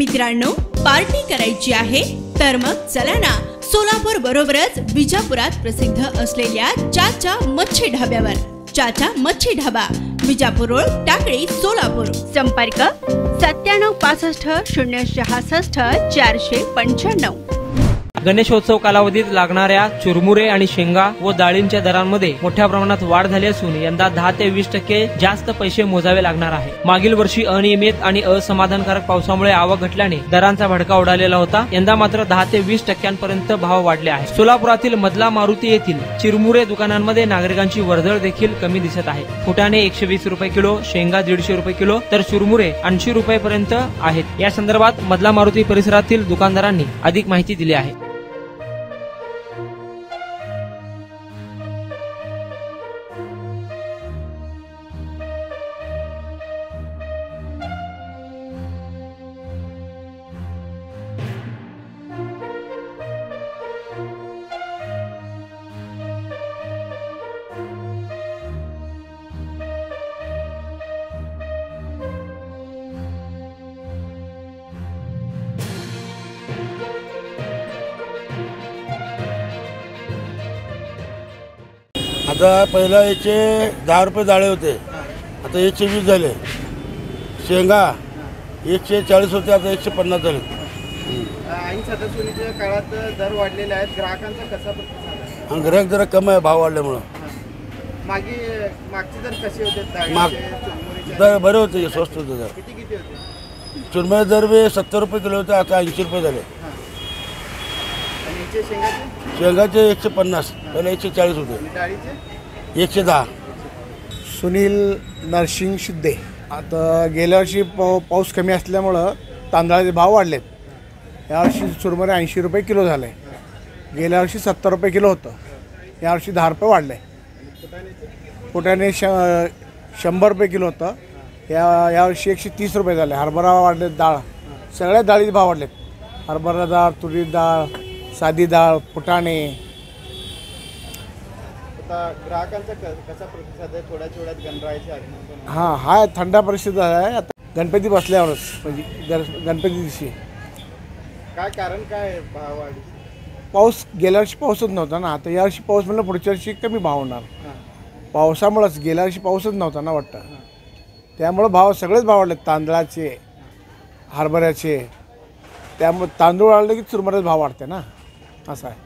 मित्रांनो, पार्टी करायची आहे तर मग चला ना, सोलापूर बरोबरच विजापुरात प्रसिद्ध असलेल्या चाचा मच्छी ढाब्यावर। चाचा मच्छी ढाबा, विजापूर रोड, टाकळी, सोलापूर। संपर्क 9765 066 495। गणेशोत्सव कालावधीत लागणाऱ्या चुरमुरे आणि शेंगा व डाळींच्या दरांमध्ये मोठ्या प्रमाणात वाढ झाली असून यंदा 10 ते 20% जास्त पैसे मोजावे लागणार आहे। मागील वर्षी अनियमित आणि असमाधानकारक पावसामुळे आवक घटल्याने दरांचा भडका उडालेला होता। यंदा मात्र 10 ते 20% भाव वाढले आहेत। सोलापुरातील मधला मारुती येथील चिरमुरे दुकानांमध्ये नागरिकांची वर्दळ देखील कमी दिसत आहे। फुटाणे 120 रुपये किलो, शेंगा 150 रुपये किलो तर चुरमुरे 80 रुपये पर्यंत आहेत। या संदर्भात मधला मारुती परिसरातील दुकानदारांनी अधिक माहिती दिली आहे। आता पहिला 110 रुपये जाळे होते, आता 120 झाले। शेंगा 140 होते, आता 150 झाले। आणि सणासुदीच्या काळात दर वाढलेले आहेत, ग्राहकांचा कसा प्रतिसाद आहे? ग्राहक जरा कमी आहे भाव वाढल्यामुळं। मागचे दर कसे होते? दर बरे होते, स्वस्त होते दर। किती होते? चुरमुरे दर बी 70 रुपये किलो होते, आता 80 रुपये झाले। आणि शेंगाचे 150, पहिले 140 होते, डाळीचे 110। सुनील नरसिंग शिद्दे। आता गेल्या वर्षी पाऊस कमी असल्यामुळं तांदळाचे भाव वाढलेत। यावर्षी चुरमुरे 80 रुपये किलो झाले, गेल्या वर्षी 70 रुपये किलो होतं, यावर्षी 10 रुपये वाढले। फुटाणे 100 रुपये किलो होतं, यावर्षी 130 रुपये झाले। हरभरा वाढले, डाळ सगळ्या डाळीचे भाव वाढलेत। हरभरा डाळ, तुरी डाळ, साधी डाळ, फुटाणे। ग्राहकांचा कसा प्रतिसाद आहे? थोड्या वेळात गणरायाचे आगमन हा थंडा परिस्थिती आहे। आता गणपती बसल्यावरच, म्हणजे गणपती दिवशी। काय कारण काय भाव वाढ? पाऊस गेल्या वर्षी पाऊसच नव्हता ना, आता यावर्षी पाऊस म्हणलं पुढच्या वर्षी कमी भाव होणार। पावसामुळेच, गेल्या वर्षी पाऊसच नव्हता ना वाटतं, त्यामुळं भाव सगळेच भाव वाढले। तांदळाचे, हरभऱ्याचे, त्यामुळे तांदूळ वाढले की चुरमुऱ्याचे भाव वाढते ना, असं आहे।